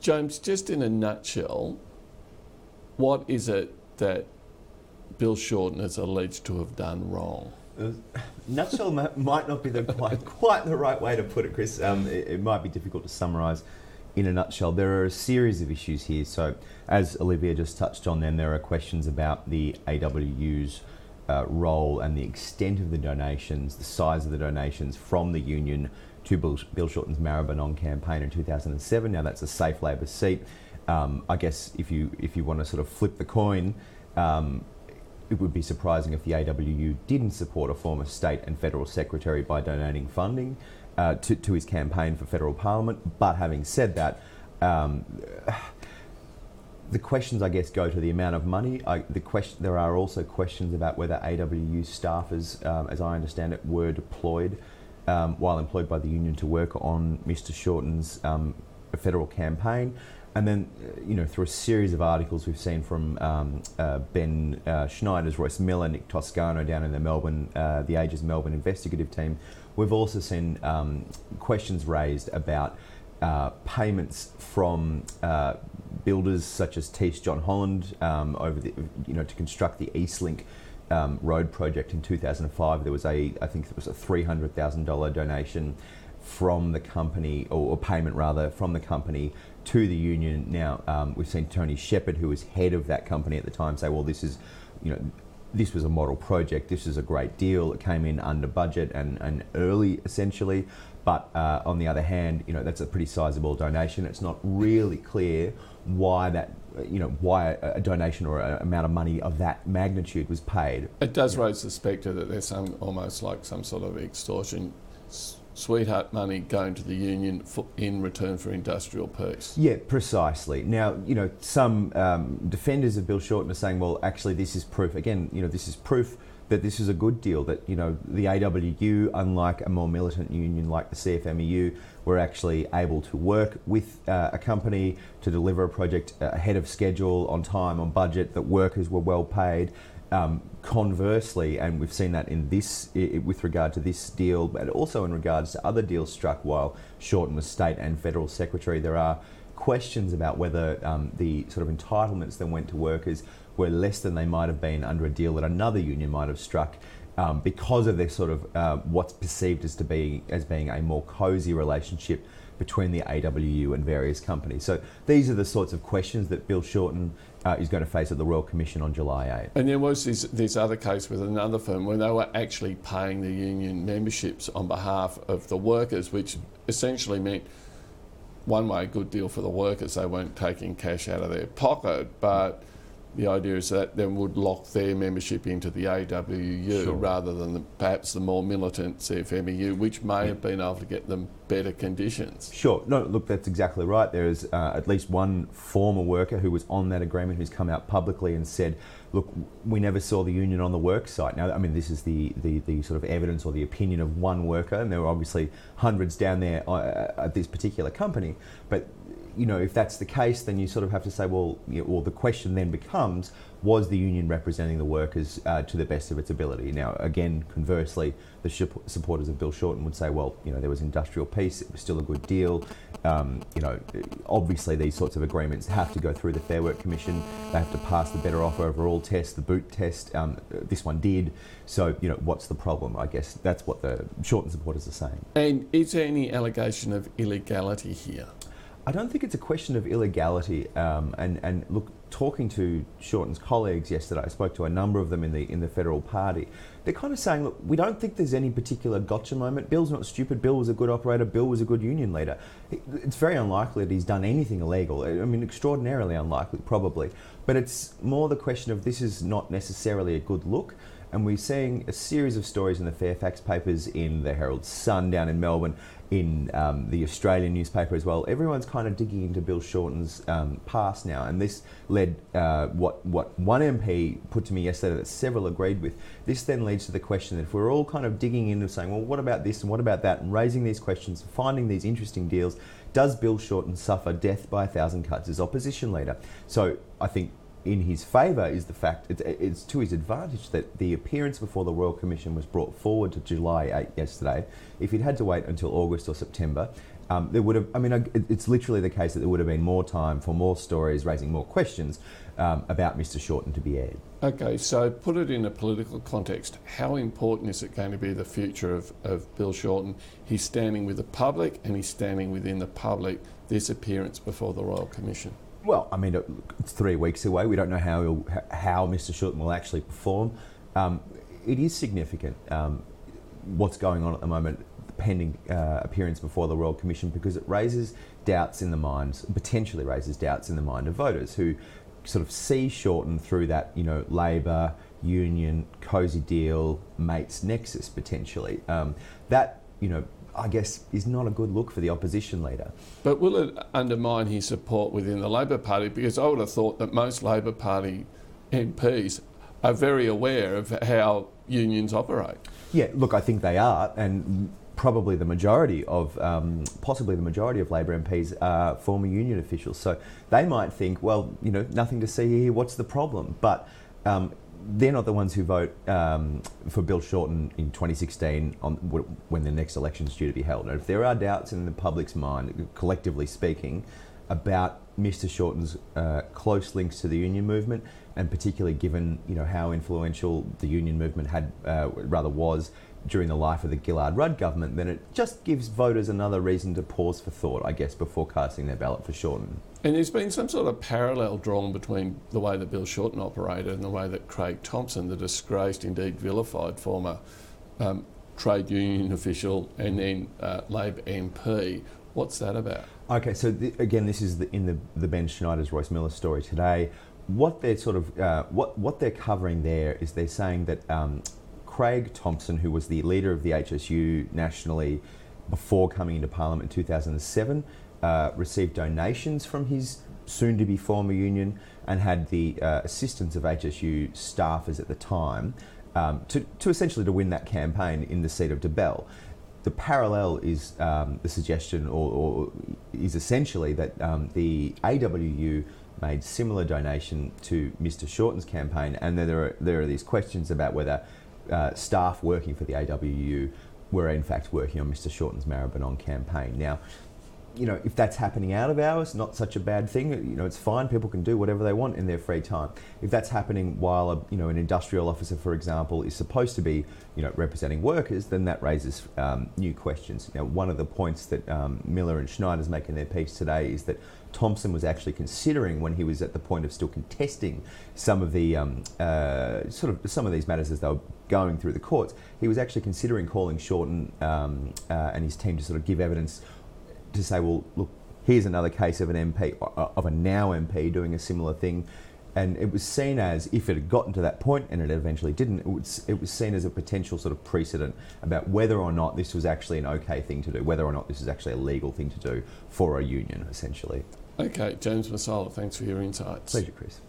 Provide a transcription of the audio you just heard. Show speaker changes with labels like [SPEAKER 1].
[SPEAKER 1] James, just in a nutshell, what is it that Bill Shorten is alleged to have done wrong?
[SPEAKER 2] Nutshell might not be quite the right way to put it, Chris. It might be difficult to summarise in a nutshell. There are a series of issues here. So, as Olivia just touched on, then there are questions about the AWU's role and the extent of the donations, the size of the donations from the union to Bill Shorten's Maribyrnong campaign in 2007. Now, that's a safe Labor seat. I guess if you want to sort of flip the coin, it would be surprising if the AWU didn't support a former state and federal secretary by donating funding to his campaign for federal parliament. But having said that, the questions, I guess, go to the amount of money. There are also questions about whether AWU staffers, as I understand it, were deployed while employed by the union to work on Mr. Shorten's federal campaign. And then, through a series of articles we've seen from Ben Schneider's, Royce Miller, Nick Toscano down in the Age's Melbourne investigative team, we've also seen questions raised about payments from builders such as Tees John Holland to construct the Eastlink road project in 2005. There was I think it was a $300,000 donation from the company, or payment rather, from the company to the union. Now, we've seen Tony Shepherd, who was head of that company at the time, say, well, this was a model project, this is a great deal, it came in under budget and early, essentially. But on the other hand, that's a pretty sizable donation. It's not really clear why why a donation or an amount of money of that magnitude was paid.
[SPEAKER 1] It does raise the spectre that there's almost like some sort of extortion, sweetheart money going to the union in return for industrial peace. Yeah,
[SPEAKER 2] precisely. Now, some defenders of Bill Shorten are saying, well, actually, this is proof. Again, this is proof that this is a good deal, that, the AWU, unlike a more militant union like the CFMEU, were actually able to work with a company to deliver a project ahead of schedule, on time, on budget, that workers were well paid. Conversely, and we've seen that in this, with regard to this deal, but also in regards to other deals struck while Shorten was state and federal secretary, there are questions about whether the sort of entitlements that went to workers were less than they might have been under a deal that another union might have struck, because of their sort of what's perceived as being a more cosy relationship between the AWU and various companies. So these are the sorts of questions that Bill Shorten is going to face at the Royal Commission on July 8.
[SPEAKER 1] And there was this other case with another firm where they were actually paying the union memberships on behalf of the workers, which essentially meant, one way, a good deal for the workers. They weren't taking cash out of their pocket, but the idea is that then would lock their membership into the AWU, sure, rather than perhaps the more militant CFMEU, which may have been able to get them better conditions.
[SPEAKER 2] Sure. No, look, that's exactly right. There is at least one former worker who was on that agreement who's come out publicly and said, look, we never saw the union on the work site. Now, I mean, this is the sort of evidence or the opinion of one worker, and there were obviously hundreds down there at this particular company. But if that's the case, then you sort of have to say, well, the question then becomes, was the union representing the workers to the best of its ability? Now, again, conversely, the supporters of Bill Shorten would say, well, there was industrial peace, it was still a good deal. Obviously, these sorts of agreements have to go through the Fair Work Commission. They have to pass the better offer overall test, the boot test. This one did. So, what's the problem? I guess that's what the Shorten supporters are saying.
[SPEAKER 1] And is there any allegation of illegality here?
[SPEAKER 2] I don't think it's a question of illegality. And look, talking to Shorten's colleagues yesterday, I spoke to a number of them in the federal party. They're kind of saying, look, we don't think there's any particular gotcha moment. Bill's not stupid. Bill was a good operator. Bill was a good union leader. It's very unlikely that he's done anything illegal. I mean, extraordinarily unlikely, probably. But it's more the question of, this is not necessarily a good look. And we're seeing a series of stories in the Fairfax papers, in the Herald Sun down in Melbourne, in the Australian newspaper as well. Everyone's kind of digging into Bill Shorten's past now, and this led what one MP put to me yesterday that several agreed with. This then leads to the question that if we're all kind of digging into saying, well, what about this and what about that, and raising these questions, finding these interesting deals, does Bill Shorten suffer death by 1,000 cuts as opposition leader? So I think in his favour is the fact, it's to his advantage that the appearance before the Royal Commission was brought forward to July 8 yesterday. If he'd had to wait until August or September, there would have. I mean, it's literally the case that there would have been more time for more stories, raising more questions about Mr. Shorten to be aired.
[SPEAKER 1] Okay, so put it in a political context. How important is it going to be the future of Bill Shorten? He's standing with the public, and he's standing within the public, this appearance before the Royal Commission.
[SPEAKER 2] Well, I mean, it's 3 weeks away. We don't know how Mr. Shorten will actually perform. It is significant what's going on at the moment, pending appearance before the Royal Commission, because it raises doubts in the minds, potentially raises doubts in the mind of voters who sort of see Shorten through that, Labor, union, cosy deal, mates nexus potentially. That, I guess is not a good look for the opposition leader.
[SPEAKER 1] But will it undermine his support within the Labor Party? Because I would have thought that most Labor Party MPs are very aware of how unions operate.
[SPEAKER 2] Yeah, look, I think they are, and probably the majority of, possibly the majority of Labor MPs are former union officials. So they might think, well, nothing to see here, what's the problem? But they're not the ones who vote for Bill Shorten in 2016 when the next election is due to be held. And if there are doubts in the public's mind, collectively speaking, about Mr. Shorten's close links to the union movement, and particularly given how influential the union movement was during the life of the Gillard-Rudd government, then it just gives voters another reason to pause for thought, I guess, before casting their ballot for Shorten.
[SPEAKER 1] And there's been some sort of parallel drawn between the way that Bill Shorten operated and the way that Craig Thompson, the disgraced, indeed vilified former trade union official and then Labor MP. What's that about? Okay,
[SPEAKER 2] so again, this is in the Ben Schneider's Royce Miller story today. What they're what they're covering there is they're saying that Craig Thompson, who was the leader of the HSU nationally before coming into Parliament in 2007, received donations from his soon-to-be former union and had the assistance of HSU staffers at the time to essentially to win that campaign in the seat of DeBell. The parallel is the suggestion, or is essentially that the AWU made similar donation to Mr. Shorten's campaign, and there are these questions about whether staff working for the AWU were in fact working on Mr. Shorten's Maribyrnong campaign. Now, if that's happening out of hours, not such a bad thing. It's fine. People can do whatever they want in their free time. If that's happening while an industrial officer, for example, is supposed to be, representing workers, then that raises new questions. Now, one of the points that Miller and Schneider's make in their piece today is that Thompson was actually considering, when he was at the point of still contesting some of the some of these matters as they were going through the courts, he was actually considering calling Shorten and his team to sort of give evidence to say, well, look, here's another case of an MP, of a now MP doing a similar thing. And it was seen as, if it had gotten to that point, and it eventually didn't, it was seen as a potential sort of precedent about whether or not this was actually an okay thing to do, whether or not this is actually a legal thing to do for a union, essentially.
[SPEAKER 1] Okay, James Massola, thanks for your insights.
[SPEAKER 2] Pleasure, Chris.